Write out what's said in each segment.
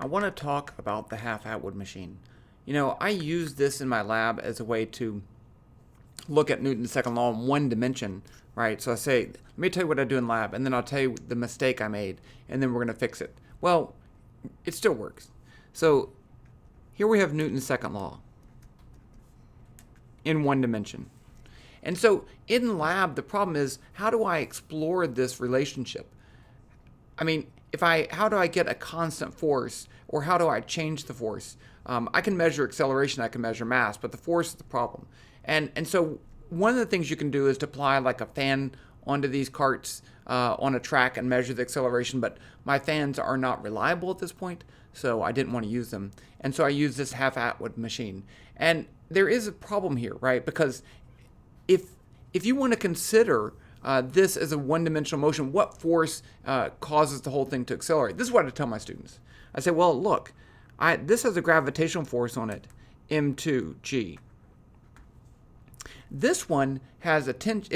I want to talk about the half Atwood machine. You know, I use this in my lab as a way to look at Newton's second law in one dimension, right? So I say, let me tell you what I do in lab, and then I'll tell you the mistake I made, and then we're going to fix it. Well, it still works. So here we have Newton's second law in one dimension. And so in lab, the problem is, how do I explore this relationship? I mean, how do I get a constant force, or how do I change the force? I can measure acceleration, I can measure mass, but the force is the problem. And so one of the things you can do is to apply like a fan onto these carts on a track and measure the acceleration, but my fans are not reliable at this point, so I didn't want to use them. And so I use this half Atwood machine. And there is a problem here, right? Because if you want to consider this as a one-dimensional motion, what force causes the whole thing to accelerate? This is what I tell my students. I say, well, look, this has a gravitational force on it, m2g. This one has a tension.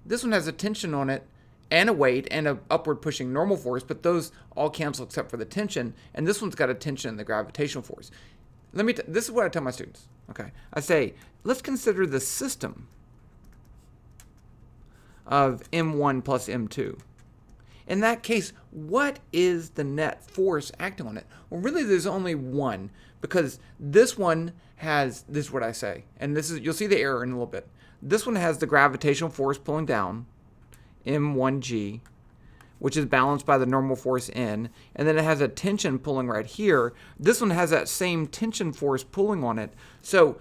This one has a tension on it, and a weight, and a upward pushing normal force, but those all cancel except for the tension. And this one's got a tension and the gravitational force. This is what I tell my students. Okay, I say, let's consider the system of m1 plus m2. In that case, what is the net force acting on it? Well, really, there's only one, because this one has, this is what I say, and this is, you'll see the error in a little bit. This one has the gravitational force pulling down, m1g, which is balanced by the normal force n, and then it has a tension pulling right here. This one has that same tension force pulling on it. So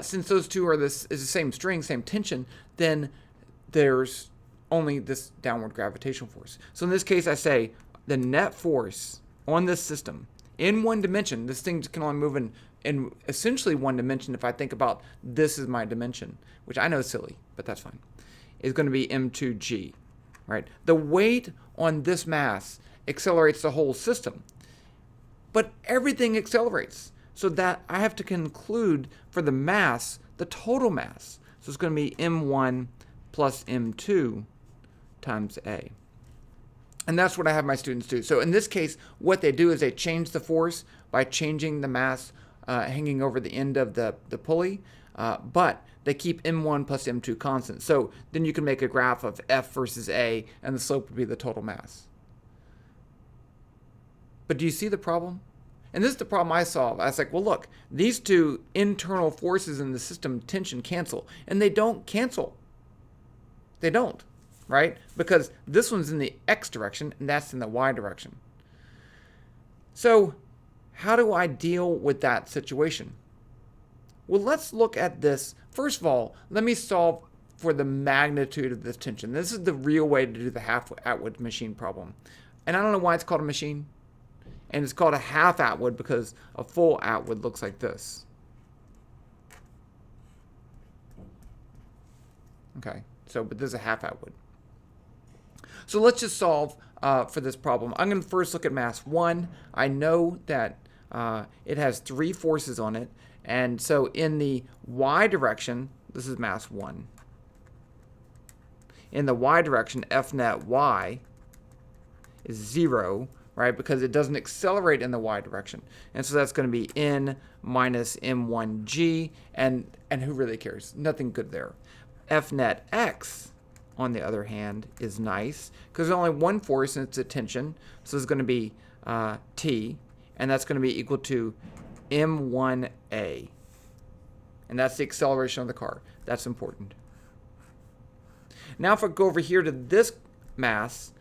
since those two are is the same string, same tension, then there's only this downward gravitational force. So in this case, I say the net force on this system in one dimension, this thing can only move in essentially one dimension if I think about this is my dimension, which I know is silly, but that's fine, is going to be m2g, right? The weight on this mass accelerates the whole system, but everything accelerates. So that I have to conclude for the mass, the total mass. So it's going to be m1 plus m2 times a. And that's what I have my students do. So in this case, what they do is they change the force by changing the mass hanging over the end of the pulley, but they keep m1 plus m2 constant. So then you can make a graph of F versus A, and the slope would be the total mass. But do you see the problem? And this is the problem I solve. I was like, well, look, these two internal forces in the system, tension, cancel. And they don't cancel. They don't, right? Because this one's in the x direction, and that's in the y direction. So how do I deal with that situation? Well, let's look at this. First of all, let me solve for the magnitude of this tension. This is the real way to do the half Atwood machine problem. And I don't know why it's called a machine. And it's called a half Atwood because a full Atwood looks like this. Okay, so, but this is a half Atwood. So let's just solve for this problem. I'm going to first look at mass 1. I know that it has 3 forces on it. And so in the y direction, this is mass 1. In the y direction, F net y is 0, right? Because it doesn't accelerate in the y direction. And so that's going to be n minus m1g. And who really cares? Nothing good there. F net x, on the other hand, is nice because there's only one force and it's a tension. So it's going to be t, and that's going to be equal to m1a. And that's the acceleration of the car. That's important. Now if I go over here to this mass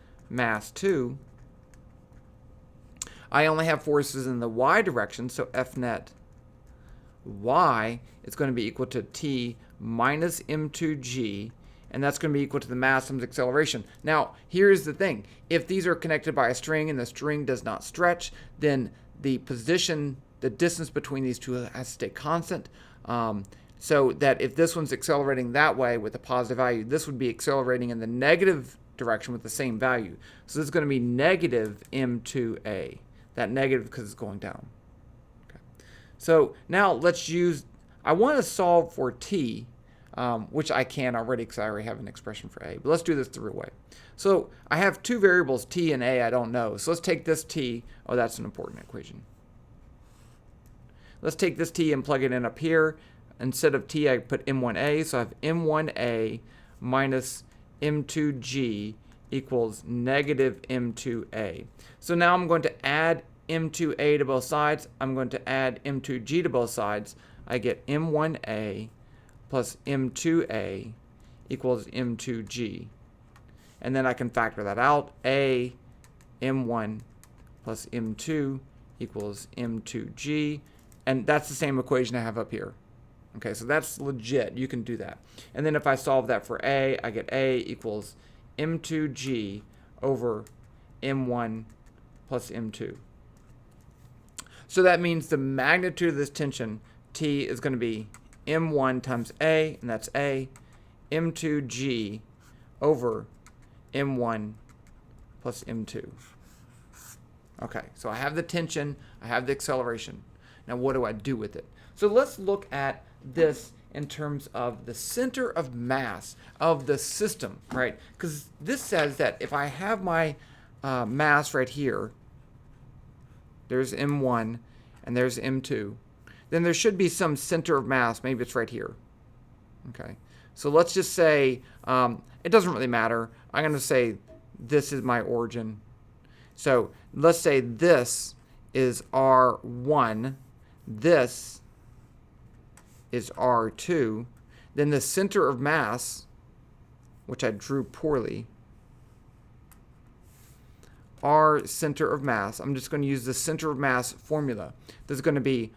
2, I only have forces in the y direction, so F net y is going to be equal to t minus m2g, and that's going to be equal to the mass times acceleration. Now, here's the thing. If these are connected by a string and the string does not stretch, then the position, the distance between these two has to stay constant. So that if this one's accelerating that way with a positive value, this would be accelerating in the negative direction with the same value. So this is going to be negative m2a. That negative because it's going down. Okay. So now let's use, I want to solve for t, which I can already because I already have an expression for a. But let's do this the real way. So I have two variables, t and a, I don't know. So let's take this t. Oh, that's an important equation. let's take this t and plug it in up here. Instead of t, I put m1a, so I have m1a minus m2g equals negative m2a. So now I'm going to add m2a to both sides. I'm going to add m2g to both sides. I get m1a plus m2a equals m2g. And then I can factor that out. A m1 plus m2 equals m2g. And that's the same equation I have up here. Okay, so that's legit. You can do that. And then if I solve that for a, I get a equals m2g over m1 plus m2. So that means the magnitude of this tension, T, is going to be m1 times a, and that's a, m2g over m1 plus m2. Okay, so I have the tension, I have the acceleration. Now what do I do with it? So let's look at this in terms of the center of mass of the system, right? Because this says that if I have my mass right here, there's m1 and there's m2, then there should be some center of mass. Maybe it's right here. Okay, so let's just say it doesn't really matter. I'm going to say this is my origin. So let's say this is R1, this is R2, then the center of mass, which I drew poorly, R center of mass, I'm just going to use the center of mass formula. This is going to be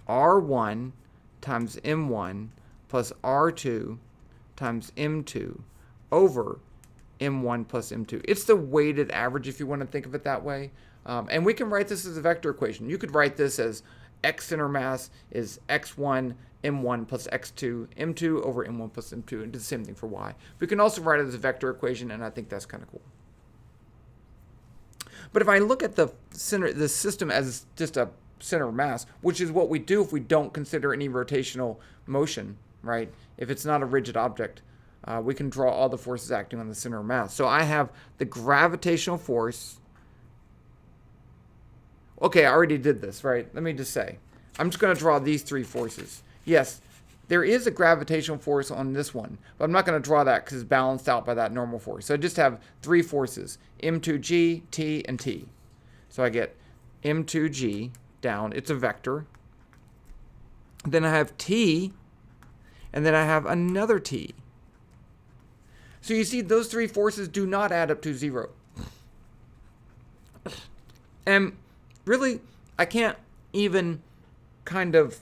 R1 times M1 plus R2 times M2 over M1 plus M2. It's the weighted average if you want to think of it that way. And we can write this as a vector equation. You could write this as X center mass is X1 M1 plus X2 M2 over M1 plus M2, and do the same thing for Y. We can also write it as a vector equation, and I think that's kind of cool. But if I look at the system as just a center of mass, which is what we do if we don't consider any rotational motion, right? If it's not a rigid object, we can draw all the forces acting on the center of mass. So I have the gravitational force. Okay, I already did this, right? Let me just say, I'm just going to draw these three forces. Yes, there is a gravitational force on this one, but I'm not going to draw that because it's balanced out by that normal force. So I just have three forces, M2G, T, and T. So I get M2G down. It's a vector. Then I have T, and then I have another T. So you see, those three forces do not add up to 0. And really, I can't even kind of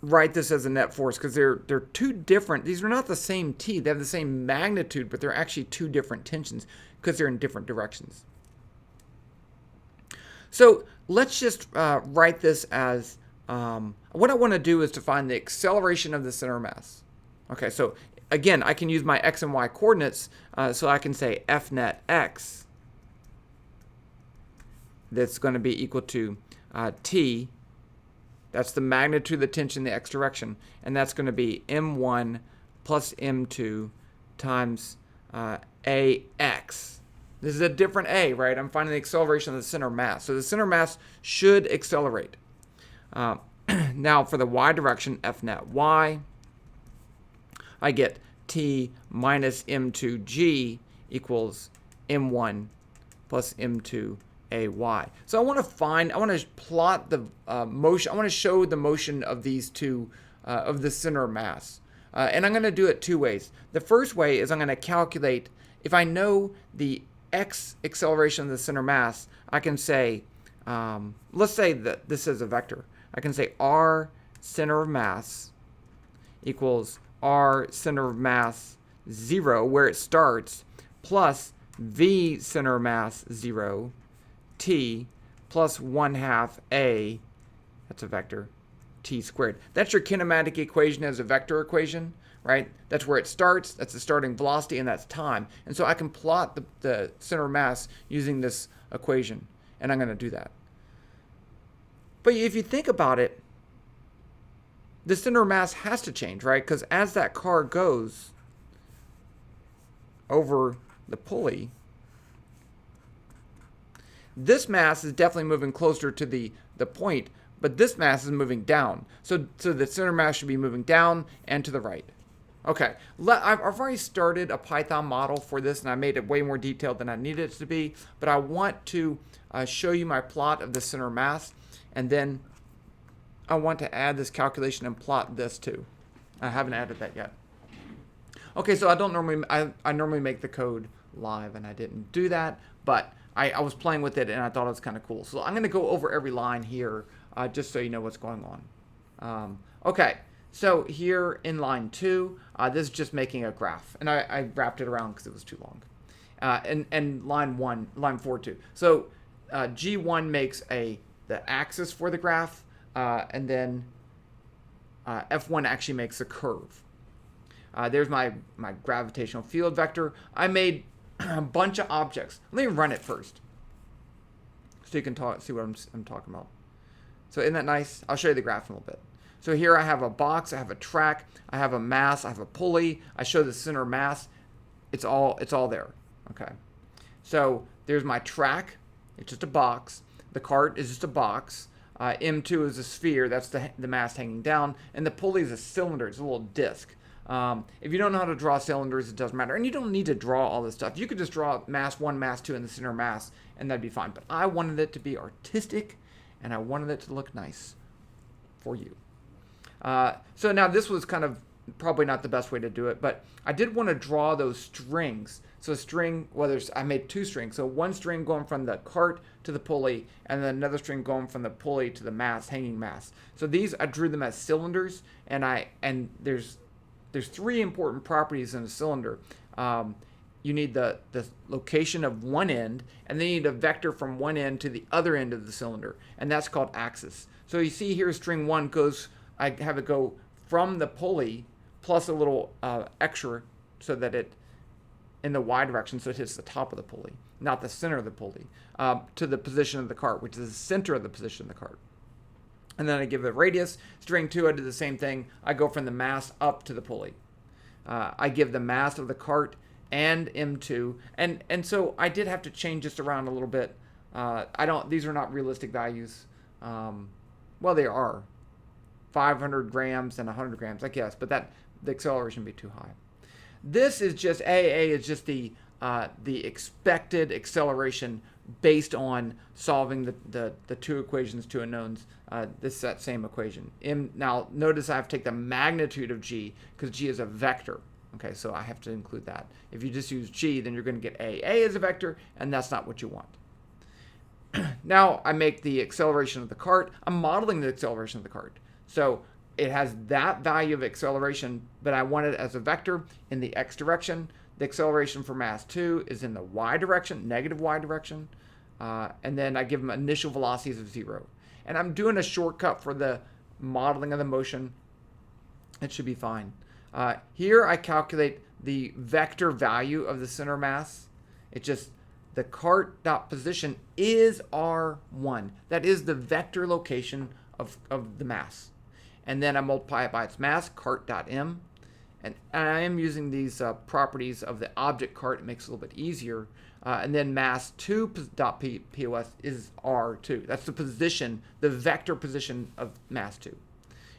write this as a net force because they're two different. These are not the same T. They have the same magnitude, but they're actually two different tensions because they're in different directions. So let's just write this as, what I want to do is to find the acceleration of the center of mass. Okay, so again, I can use my x and y coordinates, so I can say F net x, that's going to be equal to T. That's the magnitude of the tension in the x direction. And that's going to be M1 plus M2 times AX. This is a different A, right? I'm finding the acceleration of the center of mass. So the center of mass should accelerate. Now for the y direction, F net y, I get T minus M2G equals M1 plus M2 AY. So I want to plot the motion. I want to show the motion of these two, of the center of mass. And I'm going to do it two ways. The first way is I'm going to calculate, if I know the x acceleration of the center of mass, I can say, let's say that this is a vector. I can say R center of mass equals R center of mass 0, where it starts, plus V center of mass 0, T plus 1/2 A, that's a vector, T squared. That's your kinematic equation as a vector equation, right? That's where it starts, that's the starting velocity, and that's time. And so I can plot the center of mass using this equation, and I'm going to do that. But if you think about it, the center of mass has to change, right? Because as that car goes over the pulley, this mass is definitely moving closer to the point, but this mass is moving down. So the center mass should be moving down and to the right. Okay, I've already started a Python model for this, and I made it way more detailed than I needed it to be, but I want to show you my plot of the center mass, and then I want to add this calculation and plot this too. I haven't added that yet. Okay, so I normally make the code live, and I didn't do that, but I was playing with it, and I thought it was kind of cool. So I'm going to go over every line here, just so you know what's going on. Okay, so here in line 2, this is just making a graph, and I wrapped it around because it was too long. And line 4 too. So G1 makes the axis for the graph, and then F1 actually makes a curve. There's my gravitational field vector. I made a bunch of objects. Let me run it first, so you can see what I'm talking about. So isn't that nice? I'll show you the graph in a little bit. So here I have a box, I have a track, I have a mass, I have a pulley. I show the center mass. It's all there. Okay. So there's my track. It's just a box. The cart is just a box. M2 is a sphere. That's the mass hanging down. And the pulley is a cylinder. It's a little disc. If you don't know how to draw cylinders, it doesn't matter. And you don't need to draw all this stuff. You could just draw mass 1, mass 2, and the center mass, and that'd be fine. But I wanted it to be artistic, and I wanted it to look nice for you. So now this was kind of probably not the best way to do it, but I did want to draw those strings. So string, I made 2 strings. So one string going from the cart to the pulley, and then another string going from the pulley to the mass, hanging mass. So these, I drew them as cylinders, and there's 3 important properties in a cylinder. You need the location of one end, and then you need a vector from one end to the other end of the cylinder, and that's called axis. So you see here string 1 goes, I have it go from the pulley plus a little extra so that it, in the y direction, so it hits the top of the pulley, not the center of the pulley, to the position of the cart, which is the center of the position of the cart. And then I give it a radius. String 2, I do the same thing. I go from the mass up to the pulley. I give the mass of the cart and M2. And so I did have to change this around a little bit. These are not realistic values. Well, they are. 500 grams and 100 grams, I guess. But the acceleration would be too high. This is just, AA is just the expected acceleration based on solving the 2 equations, 2 unknowns. This is that same equation. Now, notice I have to take the magnitude of g, because g is a vector. Okay, so I have to include that. If you just use g, then you're going to get AA as a vector, and that's not what you want. Now, I make the acceleration of the cart. I'm modeling the acceleration of the cart. So it has that value of acceleration, but I want it as a vector in the x direction. The acceleration for mass 2 is in the y direction, negative y direction. And then I give them initial velocities of 0. And I'm doing a shortcut for the modeling of the motion. It should be fine. Here I calculate the vector value of the center mass. It's just the cart dot position is R1. That is the vector location of the mass. And then I multiply it by its mass, cart.m. And I am using these properties of the object cart. It makes it a little bit easier. And then mass 2.pos is R2. That's the position, the vector position of mass 2.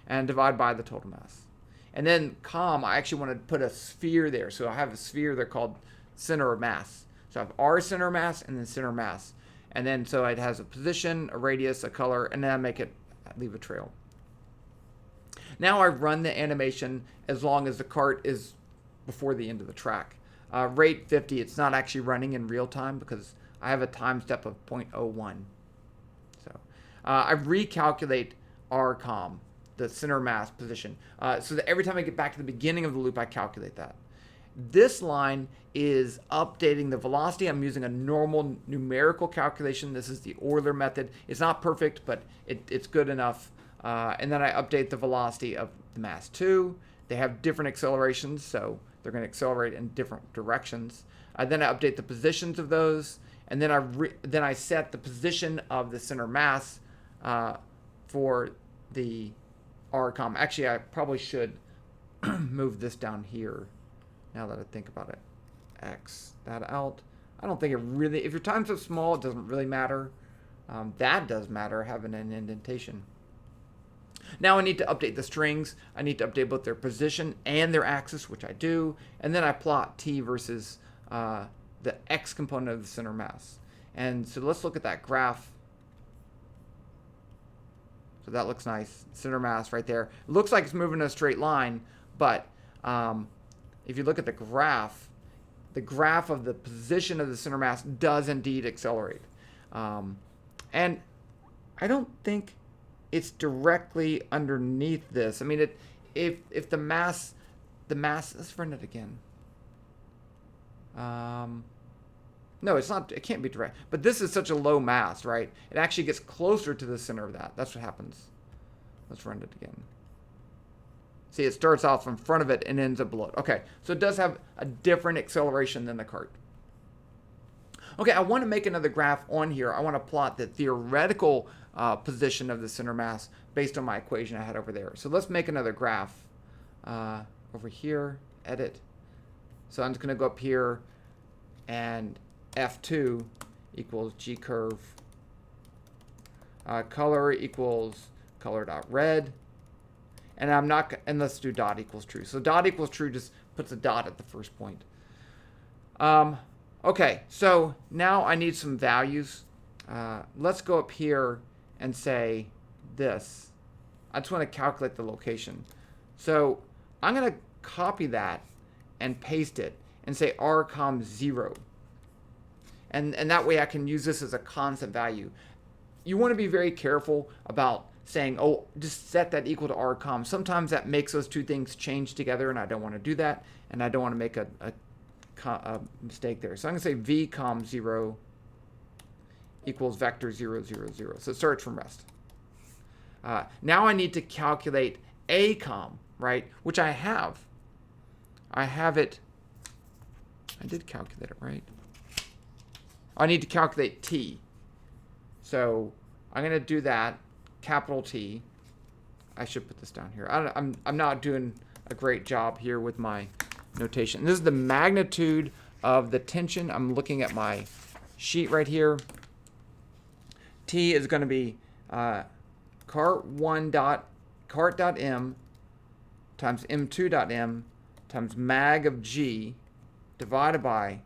And divide by the total mass. And then I actually want to put a sphere there. So I have a sphere there called center of mass. So I have R center mass and then center mass. And then so it has a position, a radius, a color, and then I leave a trail. Now I run the animation as long as the cart is before the end of the track. Rate 50, it's not actually running in real time because I have a time step of 0.01. So I recalculate RCOM, the center mass position, so that every time I get back to the beginning of the loop, I calculate that. This line is updating the velocity. I'm using a normal numerical calculation. This is the Euler method. It's not perfect, but it's good enough. And then I update the velocity of the mass 2. They have different accelerations, so they're going to accelerate in different directions. Then I update the positions of those, and then I set the position of the center mass for the RCOM. Actually, I probably should move this down here now that I think about it. X that out. I don't think it really, if your time's so small, it doesn't really matter. That does matter, having an indentation. Now I need to update the strings. I need to update both their position and their axis, which I do. And then I plot t versus the x component of the center mass. And so let's look at that graph. So that looks nice. Center mass right there. It looks like it's moving in a straight line, but if you look at the graph of the position of the center mass does indeed accelerate. And I don't think it's directly underneath this. I mean, if the mass, let's run it again. No, it's not. It can't be direct. But this is such a low mass, right? It actually gets closer to the center of that. That's what happens. Let's run it again. See, it starts off in front of it and ends up below it. Okay, so it does have a different acceleration than the cart. Okay, I want to make another graph on here. I want to plot the theoretical position of the center mass based on my equation I had over there. So let's make another graph over here, edit. So I'm just going to go up here and F2 equals G curve. Color equals color.red. And I'm not, and let's do dot equals true. So dot equals true just puts a dot at the first point. Okay, so now I need some values. Let's go up here and say this. I just want to calculate the location. So I'm going to copy that and paste it and say r, 0. And that way I can use this as a constant value. You want to be very careful about saying, oh, just set that equal to r, Sometimes that makes those two things change together, and I don't want to do that. And I don't want to make a mistake there. So I'm going to say v, 0 equals vector 0, 0, 0. So search from rest. Now I need to calculate a, right, which I have. I have it. I did calculate it, right? I need to calculate t. So I'm going to do that, capital T. I should put this down here. I'm not doing a great job here with my notation. This is the magnitude of the tension. I'm looking at my sheet right here. T is going to be cart1 dot cart.m times m2.m times mag of g divided by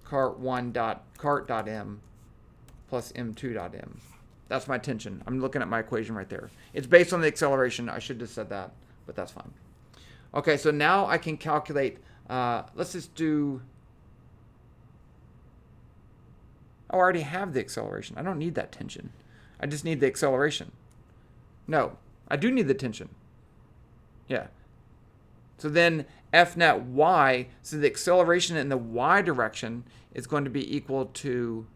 cart1 dot cart.m plus m2.m. That's my tension. I'm looking at my equation right there. It's based on the acceleration. I should have said that, but that's fine. Okay, so now I can calculate, let's just do, oh, I already have the acceleration. I don't need that tension. I just need the acceleration. No, I do need the tension. Yeah. So then F net y, so the acceleration in the y direction is going to be equal to,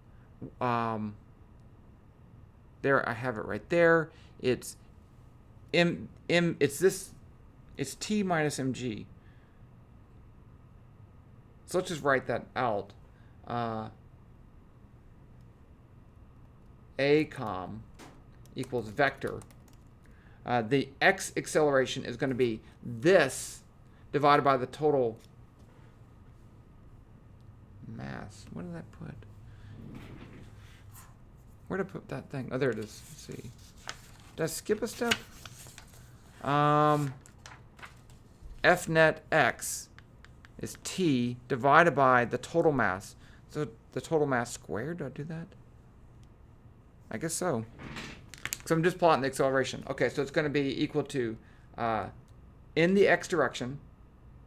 there I have it right there. It's it's t minus mg. So let's just write that out. A equals vector. The x acceleration is going to be this divided by the total mass. What did I put? Where did I put that thing? Oh, there it is. Let's see. Did I skip a step? F net x is t divided by the total mass. So the total mass squared, do I do that? I guess so. So I'm just plotting the acceleration. Okay, so it's going to be equal to, in the x direction,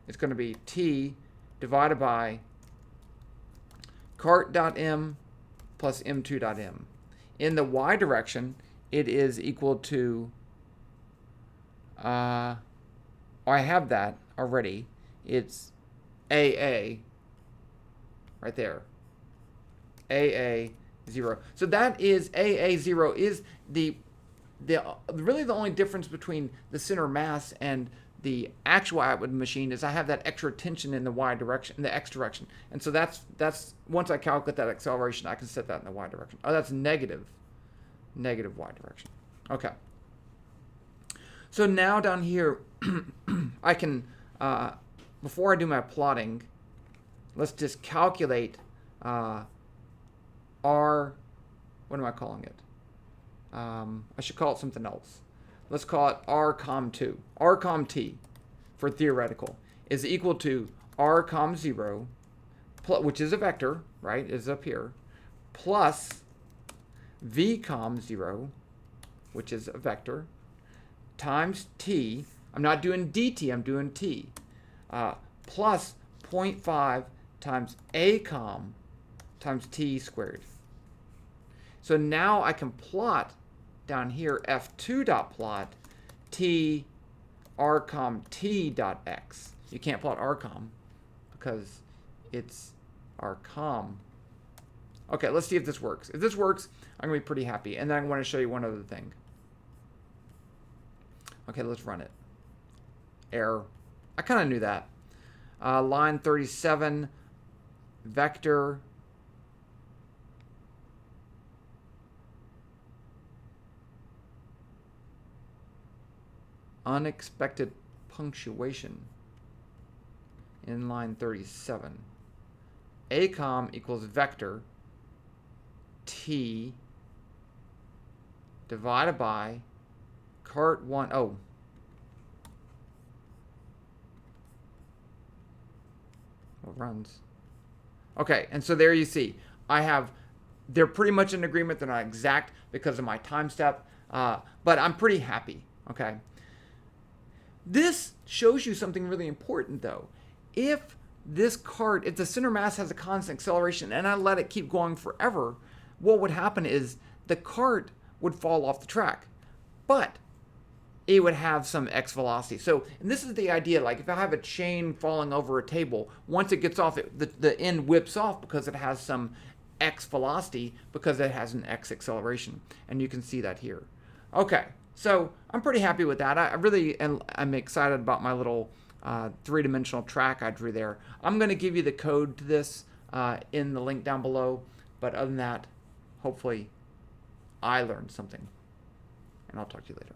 it's going to be t divided by cart.m plus m2.m. In the y direction, it is equal to, I have that already. It's AA right there. AA0. So that is AA0 is the really the only difference between the center mass and the actual Atwood machine is I have that extra tension in the y direction, in the x direction. And so that's once I calculate that acceleration, I can set that in the y direction. Oh, that's negative y direction. Okay. So now down here, I can, before I do my plotting, let's just calculate R, what am I calling it? I should call it something else. let's call it r-2, r-t for theoretical, is equal to r-0, which is a vector, right, is up here, plus v-0, which is a vector, times t, I'm not doing dt, I'm doing t, plus 0.5 times a times t squared. So now I can plot down here f2 dot plot t r-t dot x. You can't plot r-com because it's r-com. Okay, let's see if this works. If this works, I'm going to be pretty happy. And then I want to show you one other thing. Okay, let's run it. Error. I kind of knew that. Line 37, vector. Unexpected punctuation in line 37. A equals vector t divided by cart1. Oh. What runs? Okay, and so there you see. They're pretty much in agreement. They're not exact because of my time step, but I'm pretty happy. Okay. This shows you something really important, though. If the center mass has a constant acceleration and I let it keep going forever, what would happen is the cart would fall off the track, but it would have some x velocity. So, and this is the idea, like if I have a chain falling over a table, once it gets off, the end whips off because it has some x velocity because it has an x acceleration. And you can see that here. Okay. So I'm pretty happy with that. I'm excited about my little three-dimensional track I drew there. I'm going to give you the code to this in the link down below. But other than that, hopefully I learned something. And I'll talk to you later.